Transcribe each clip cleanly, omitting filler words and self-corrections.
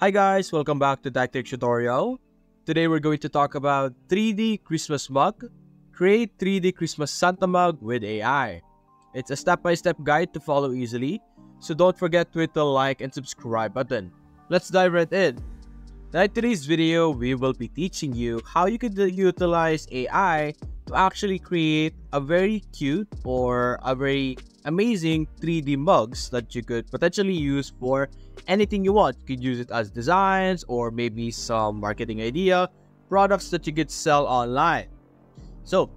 Hi guys, welcome back to Tactic Tutorial. Today we're going to talk about 3D Christmas mug. Create 3D Christmas Santa mug with AI. It's a step-by-step guide to follow easily, so don't forget to hit the like and subscribe button. Let's dive right in. Now in today's video, we will be teaching you how you can utilize AI to actually create a very cute or a very amazing 3D mugs that you could potentially use for anything you want. You could use it as designs or maybe some marketing idea, products that you could sell online. So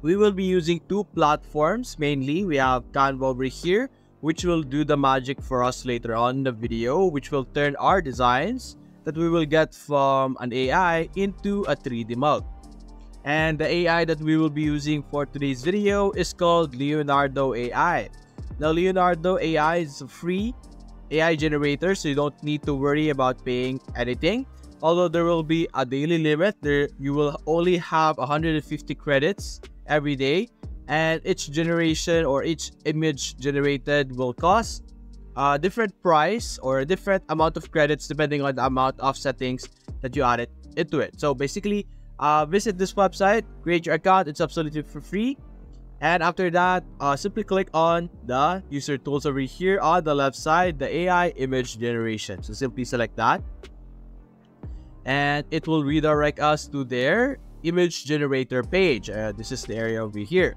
we will be using two platforms mainly. We have Canva over here, which will do the magic for us later on in the video, which will turn our designs that we will get from an AI into a 3D mug. And the AI that we will be using for today's video is called Leonardo AI. Now, Leonardo AI is a free AI generator, so you don't need to worry about paying anything. Although there will be a daily limit, you will only have 150 credits every day, and each generation or each image generated will cost a different price or a different amount of credits depending on the amount of settings that you added into it. So basically, visit this website, create your account. It's absolutely for free. And after that, simply click on the user tools over here on the left side, the AI image generation. So simply select that, and it will redirect us to their image generator page. This is the area over here.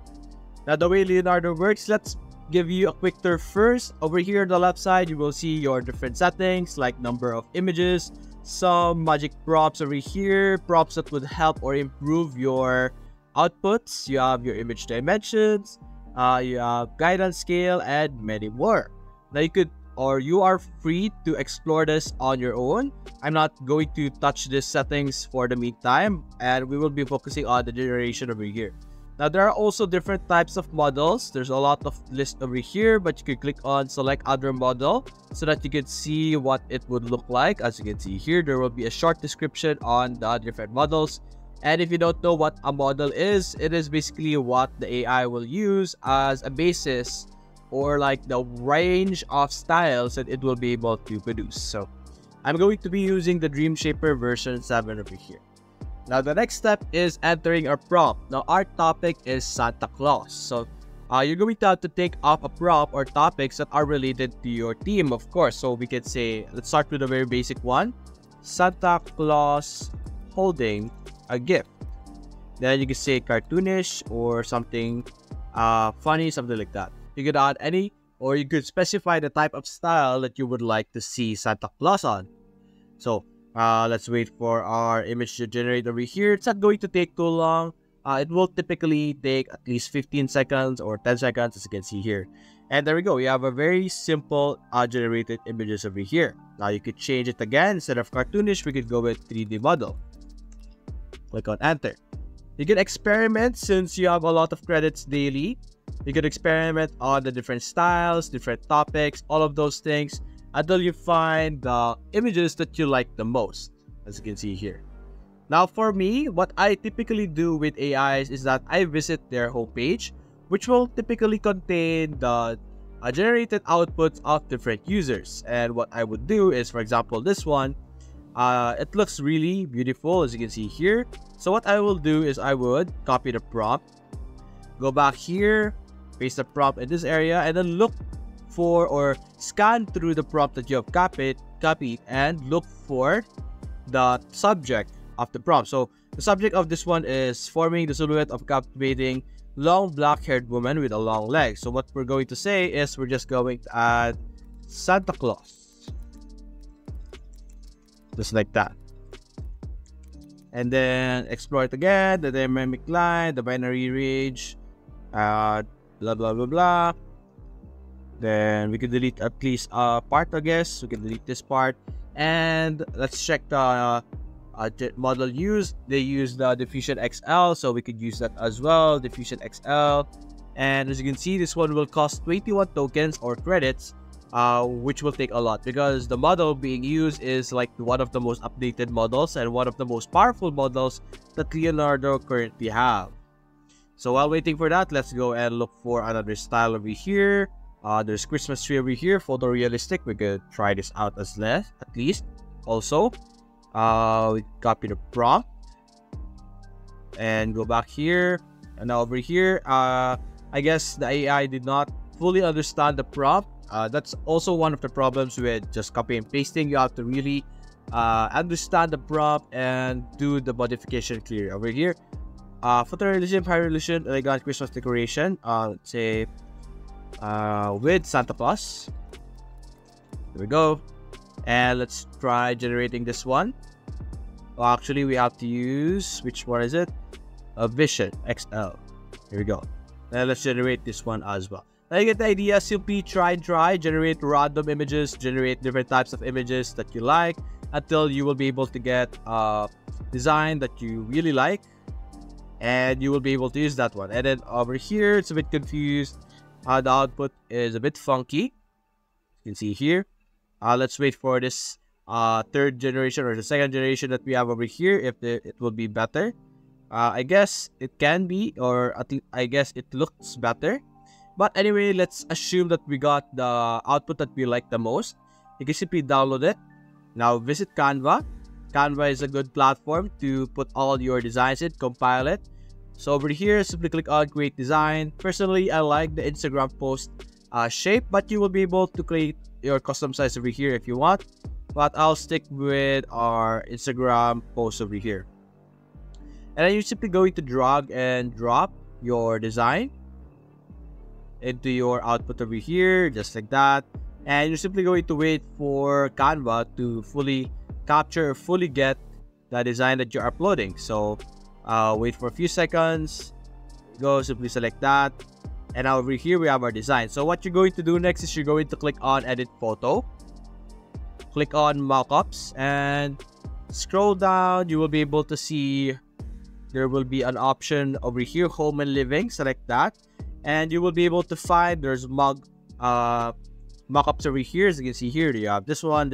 Now, the way Leonardo works, let's give you a quick tour first. Over here on the left side, you will see your different settings like number of images, some magic props over here, props that would help or improve your outputs. You have your image dimensions, you have guidance scale, and many more. Now you are free to explore this on your own. I'm not going to touch these settings for the meantime, and we will be focusing on the generation over here. Now, there are also different types of models. There's a lot of list over here, but you can click on select other model so that you can see what it would look like. As you can see here, there will be a short description on the different models. And if you don't know what a model is, it is basically what the AI will use as a basis or like the range of styles that it will be able to produce. So I'm going to be using the Dream Shaper version 7 over here. Now, the next step is entering our prompt. Now, our topic is Santa Claus. So, you're going to have to think of a prompt or topics that are related to your theme, of course. So, we can say, let's start with a very basic one. Santa Claus holding a gift. Then you can say cartoonish or something funny, something like that. You could add any, or you could specify the type of style that you would like to see Santa Claus on. So, let's wait for our image to generate over here. It's not going to take too long. It will typically take at least 15 seconds or 10 seconds, as you can see here. And there we go. We have a very simple generated images over here. Now you could change it again. Instead of cartoonish, we could go with 3D model. Click on enter. You can experiment since you have a lot of credits daily. You can experiment on the different styles, different topics, all of those things, until you find the images that you like the most, as you can see here. Now, for me, what I typically do with AIs is that I visit their homepage, which will typically contain the generated outputs of different users. And what I would do is, for example, this one, it looks really beautiful, as you can see here. So what I will do is I would copy the prompt, go back here, paste the prompt in this area, and then look for or scan through the prompt that you have copied and look for the subject of the prompt. So the subject of this one is forming the silhouette of captivating long black-haired woman with a long leg. So what we're going to say is we're just going to add Santa Claus, just like that, and then explore it again, the dynamic line, the binary range, blah blah blah blah. Then we can delete at least a part, I guess. We can delete this part. And let's check the model used. They use the Diffusion XL, so we could use that as well. Diffusion XL. And as you can see, this one will cost 21 tokens or credits, which will take a lot because the model being used is like one of the most updated models and one of the most powerful models that Leonardo currently have. So while waiting for that, let's go and look for another style over here. There's Christmas tree over here, photorealistic. We could try this out at least. also. We copy the prompt and go back here, and now over here, I guess the AI did not fully understand the prompt. That's also one of the problems with just copy and pasting. You have to really understand the prompt and do the modification clear. Over here, photorealism, high resolution, elegant Christmas decoration. Let's say with Santa Claus. There we go. And let's try generating this one. Well, actually, we have to use, which one is it? A Vision XL. Here we go. And let's generate this one as well. Now you get the idea. Simply try, generate random images, generate different types of images that you like until you will be able to get a design that you really like, and you will be able to use that one. And then over here, it's a bit confused. The output is a bit funky. You can see here. Let's wait for this third generation or the second generation that we have over here, if it will be better. I guess it can be, or I guess it looks better. But anyway, let's assume that we got the output that we like the most. You can simply download it. Now visit Canva. Canva is a good platform to put all your designs in, compile it. So over here, simply click on create design. Personally, I like the Instagram post shape, but you will be able to create your custom size over here if you want. But I'll stick with our Instagram post over here. And then you're simply going to drag and drop your design into your output over here, just like that. And you're simply going to wait for Canva to fully capture or fully get the design that you're uploading. So wait for a few seconds. Go, simply select that. And now over here we have our design. So what you're going to do next is you're going to click on edit photo. Click on mockups and scroll down. You will be able to see there will be an option over here, home and living. Select that. And you will be able to find there's mockups over here. As you can see here, you have this one,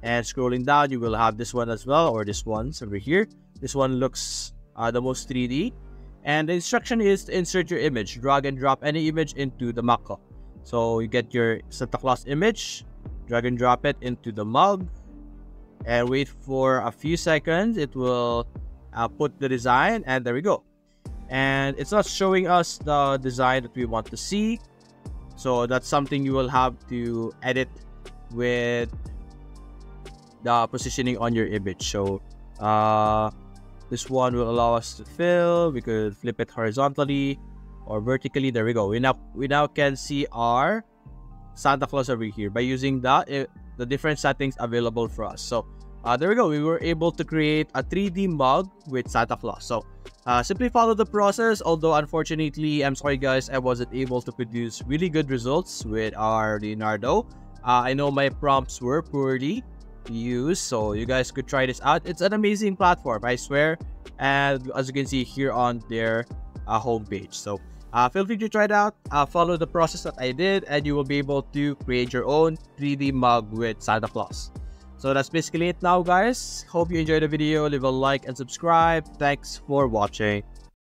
and scrolling down, you will have this one as well, or this one's over here. This one looks the most 3D. And the instruction is to insert your image. Drag and drop any image into the mockup. So you get your Santa Claus image, drag and drop it into the mug, and wait for a few seconds. It will put the design, and there we go. And it's not showing us the design that we want to see. So that's something you will have to edit with the positioning on your image. So this one will allow us to fill. We could flip it horizontally or vertically. There we go. We now can see our Santa Claus over here by using the different settings available for us. So there we go. We were able to create a 3D mug with Santa Claus. So simply follow the process. Although unfortunately, I'm sorry guys, I wasn't able to produce really good results with our Leonardo. I know my prompts were poorly used, so you guys could try this out. It's an amazing platform, I swear. And as you can see here on their homepage. So feel free to try it out. Follow the process that I did, and you will be able to create your own 3D mug with Santa Claus. So that's basically it now, guys. Hope you enjoyed the video. Leave a like and subscribe. Thanks for watching.